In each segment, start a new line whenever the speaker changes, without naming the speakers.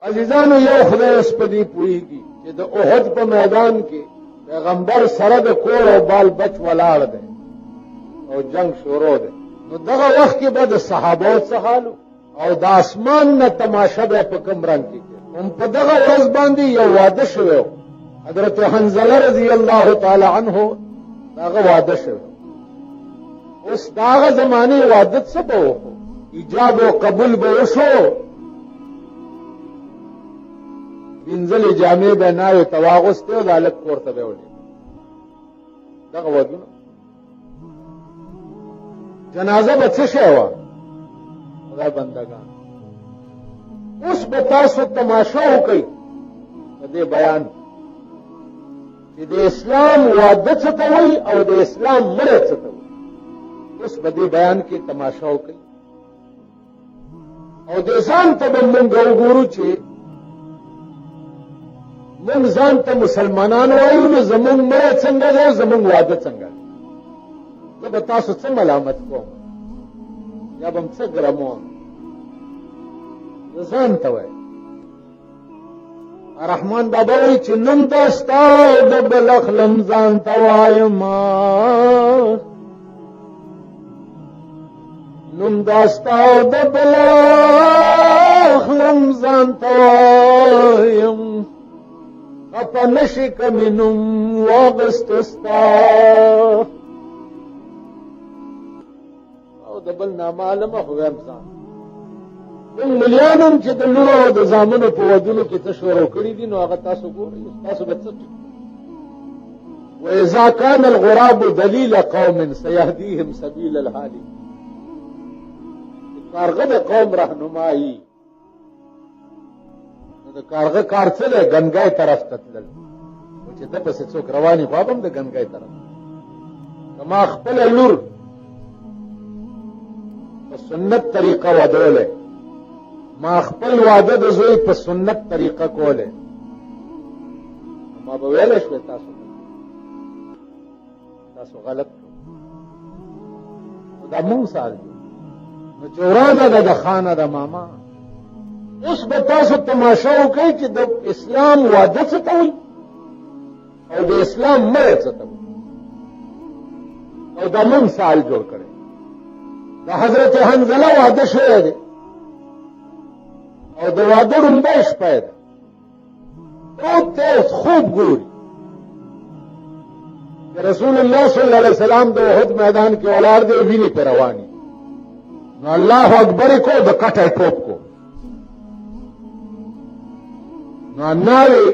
عزیزانو you خدای اوس په دې پوهېږي چې د احد په میدان کې پیغمبر سره د کور او بال بچ ولاړ دی او جنگ شروع دی، نو دغه وخت کې به د صحابو څه حال او د اسمان نه تماشه به په کوم رنګ کې هم په دغه ورځ باندې یو واده شوی، حضرت حنظله رضی الله تعالی عنه دغه واده شوی. اوس دغه زمانه واده څه به وکړو، ایجاب او قبول به وشو، وینځلې جامې به ناوې ته واغوستې او د هلک کور ته به وړې. دغه ودونه جنازه به څه شی وه خدای بندګان. اوس به تاسو تماشه وکئ په دې بیان چې د اسلام واده څه ته وایي او د اسلام مړی څه ته وایي. اوس په دې بیان کې تماشه وکئ او د ځان ته به مونږ وګورو چې مونږ ځان ته مسلمانان وایو، نو زمونږ مړی څنګه دی او زمونږ واده څنګه دی. زه به تاسو څه ملامت کوم یا به م څه ګرموم، زه ځان ته وایم. رحمان بابا وایي چې نوم ته ستا د بل اخلم ځان ته وایما، نوم دا ستا د بل اخلم ځان ته وایم، خفه نشي که مې نوم واغسته ستا او د بل نامعلمه خو ویم ځان. کوم ملیان هم چې د لوڼو او د زامنو په ودونو کې څه شروع کړي دي، نو هغه تاسو ګورئ، تاسو به څه وإذا كان الغراب دلیل قوم سيهديهم سبيل الهالك. کارغه د قوم رهنمایي، د کارغه کار څه دی؟ ګنګای طرف ته تلل، چې ده پسې څوک رواني خو هم د ګنګای طرف. که ما خپله لور په سنت طریقه ودولی، ما خپل واده د زوی په سنت طریقه کولی، ما به ویلی شوې تاسو غلط کړو. دا مونږ سال دی، نو چې وراده ده د خانه د ماما. اوس به تاسو تماشه وکئ چې د اسلام واده څه ته وایي او د اسلام مړی څه ته وایي. او دا مونږ سال جوړ کړی. د حضرت حنظله واده شوی دی او د واده ړومبی شپه ده، پروت دی خوب ګوري. رسول الله صلی الله علیه وسلم د احد میدان کې ولاړ دی، وینې پرې روانې، نو الله اکبر کو د کټه ټوپ کو، نو ناوې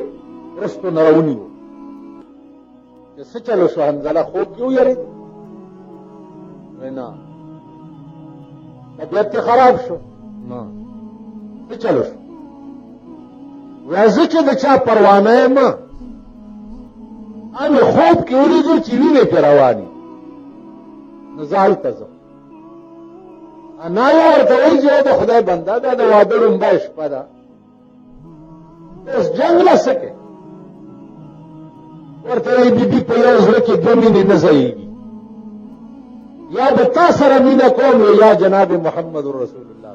رستو نه راونیو چې څه چلو شو، حنظله خوب کې ویرېد؟ وایي نه. طبیعت یې خراب شو؟ نه. څه چلو شو؟ وایي زه چې د چا پروانه یم، مې خوب کې ولیدل چې وینې پرې روانې، نو زه هلته ځم. انا یې ورته وایي چې د خدای بنده دا د واده ړومبی شپه ده، اوس جنګ له څه کوې؟ ورته وایي بیبي په یو زړه کې دوه مینې نه ځایېږي، یا به تا سره مینه کوم یا جناب محمد رسول الله.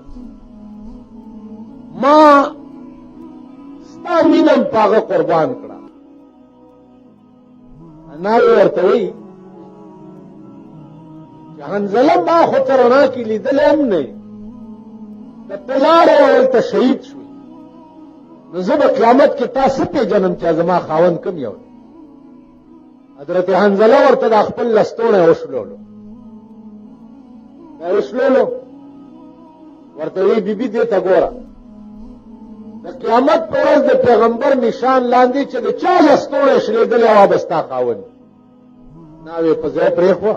ما ستا مینه م په هغه قربان کړه. انا یې ورته وایي چې حنظله ما خو ته رڼا کې لیدلی هم نه یې، که ته لاړې او هلته شهید شوې، نو زه به قیامت کې تا څه پېژنم چې زما خاوند کوم یو دی؟ حضرت حنظله ورته د خپل لستوڼی وشلولو، دا وشلولو، ورته وایي بیبي دې ته ګوره، د قیامت په ورځ د پیغمبر نشان لاندې چې د چا لستوڼی شلېدلی هغه به ستا خاوند. ناوې په ځای پرېښوه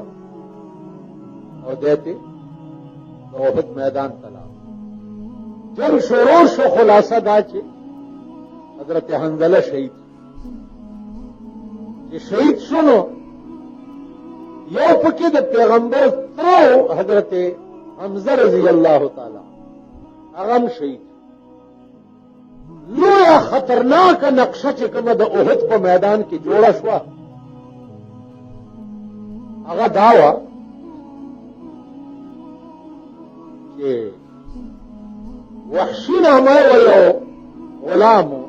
او دی ته د احد میدان ته لاړ. جنګ شروع شو، خلاصه دا چې حضرت حنظله شهید چې شهید شو، نو یو پکې د پیغمبر ترو حضرت حمزه رضی الله تعالی هغه هم شهید. لویه خطرناکه نقشه چې کومه د احد په میدان کې جوړه شوه، هغه دا وه چې وحشي نامه و یو غلامو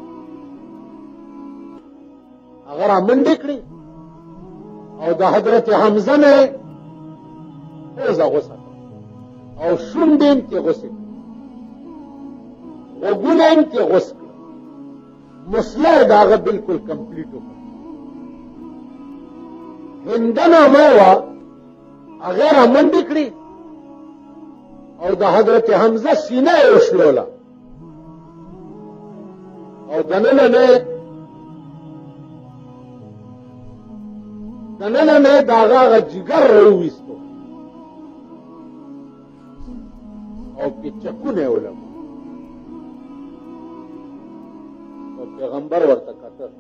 هغه را منډې کړې او د حضرت حمزه نه پوزه غوسه او شونډې یې ترې غوسې کړې غوږونه یې ترې غوس کړه مسله یې د هغه بلکل کمپلیټ وکړه هنده نامه وه هغه را منډې کړې او د حضرت حمزه سینه یې وشلوله او دننه نه د هغه جګر راوویستو او پیچکونه یې ولګول او پیغمبر ورته کتل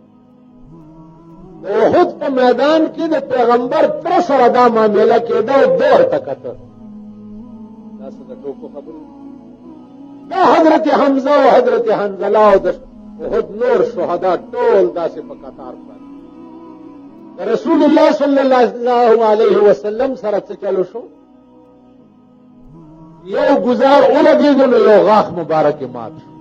د احد په میدان کې د پیغمبر تر سره دا معامله کېده او ده ورته کتل دا څه د ټوکو خبرې دا حضرت حمزه او حضرت حنظله او د احد نور شهدا ټول داسې په قطار پراته د رسول الله صلی الله علیه وسلم سره څه چلو شو یو گزار ولګېدو نو یو غاښ مبارک مات شو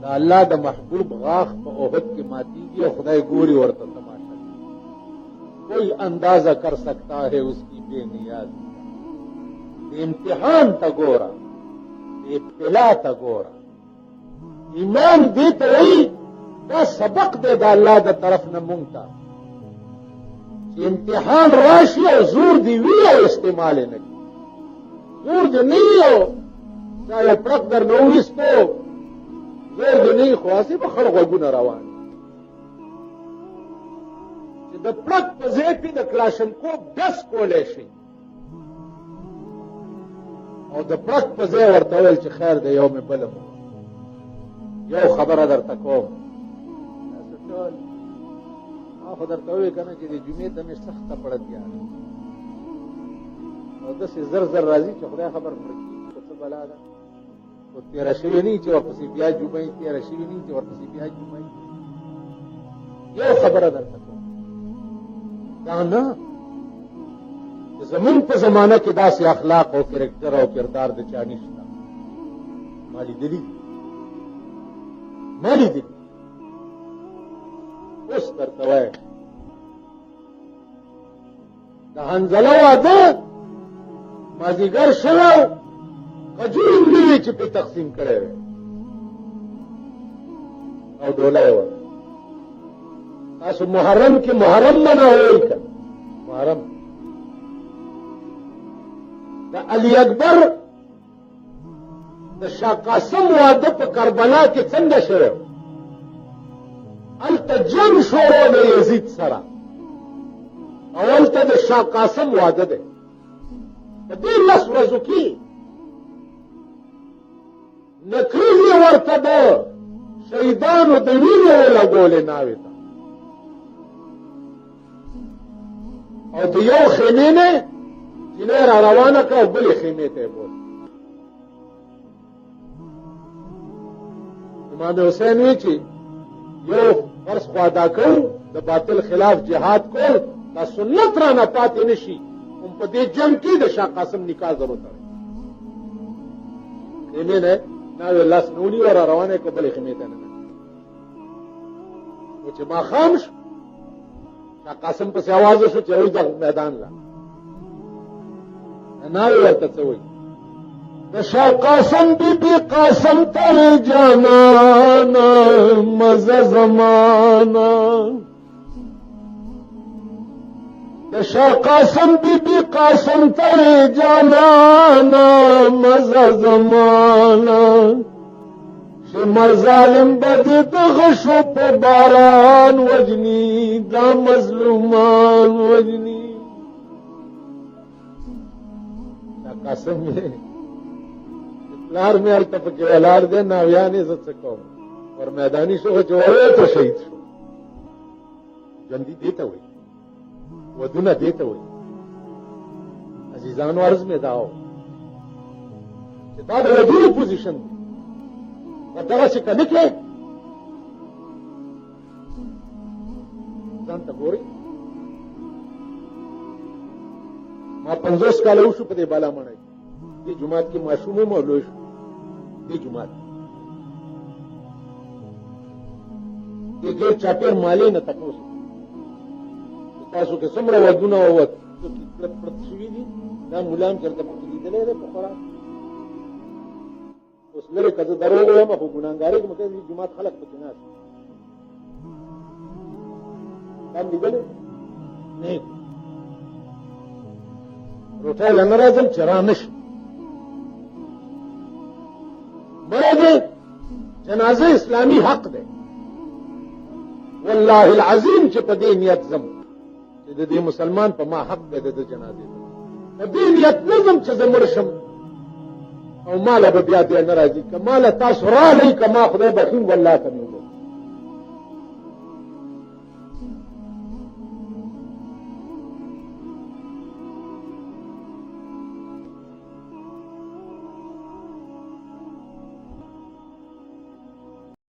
د الله د محبوب غاښ په احد کې ماتیږي او خدای ګوري ورته تماشا کوئی اندازہ کر سکتا ہے اس کی بے نیازی امتحان تا ګوره ابتلا تا ګوره ایمان دې ته وایي دا سبق دی د الله د طرف نه مونږ ته چې امتحان راشي او زور دې وي او استعمال یې نه کړي زور دې نه وي او دا یو پړق در نه وویستو زور دې نه وي خو هسې به خړ غوږونه روان چې د پړق په ځای کې د کلاشنکوف ډس کولی شي او د پړق په ځای ورته ویل چې خیر دی یو مې بله یو خبره درته کوم ما خو درته وویل که نه چې د جمعې ته مې سخته پړتیا ده او داسې زر زر راځي چې خدای خبر مړه کېږي خو څه بلا ده خو تېره شوې نه وي چې ورپسې بیا جمعه وي تېره شوې نه وي چې ورپسې بیا جمعه وي یو خبره درته کوم دا نه چې زمونږ په زمانه کې داسې اخلاق او کرکټر او کردار د چا نشته ما لیدلي دي ما لیدلي اوس درته وایم د حنظله واده مازدیګر شوی کجورې وې چې پرې تقسیم کړی وی او ډوله یې وه تاسو محرم کې محرم مناوئ که محرم د علي اکبر د شاه قاسم واده په کربلا کې څنګه شوی هلته جنګ شروع د یزید سره او هلته د شاه قاسم واده دی په دې لس ورځو کې نکریزې ورته د شهیدانو د وینې ولګولې ناوې ته او د یو خیمې نه جنۍ را روانه کړه او بلې خیمې ته یې بوت امام حسین وی چې یو فرض خو ادا کوو د باطل خلاف جهاد کول دا سنت را نه پاتې نه شي هم په دې جنګ کې د شاه قاسم نکاح ضرور دی خیمې نه ناوې لاس نه ونیو را روانه کړه بلې خیمې ته نه نو چې ماښام شو شاه قاسم پسې آواز وشو چې اوس د میدان لا ناوې ورته څه وایي د شاه قاسم بی بی قاسم تر جانانا مزه زمانا د شاه قاسم بی بی قاسم تر جانانا مزه زمانا شمر ظالم بد دغشو په باران وجنی دا مظلومان وجنی شاه قاسم پلار مې هلته پکې ولاړ دی ناویانې زه څه کوم ور میداني شو چې ووی ته شهید شو ژوندي دې ته وایي ودونه دې ته وایي عزیزانو عرض مې دا و چې دا د ودونو پوزیشن دی په دغسې که نه کړې ځان ته ګورئ ما 50 کاله وشو په دې بالا مڼی دې جومات کې ماشوم وم او لوی شو دې جومات د ګیر چاپیر مالې نه تاسو تاسو کې څومره ودونه ووت پرت شوي دي دا مولام چېرته پکې لیدلی دی په خوراک اوس لرې که زه دروغ وایم خو ګناهګاري کوم که جومات خلک پکې ناست دا مې لیدلی نه روټۍ له نه راځم چې را نه شم بله دی جنازه اسلامي حق دی والله العظیم چې په دې نیت ځم چې د دې مسلمان په ما حق دی د جنازې په دې نیت نه ځم چې زه مړ شم او ماله به بیا دی نه راځي که ماله تاسو راغئ که ما خدای بخښي والله که مې وبخښي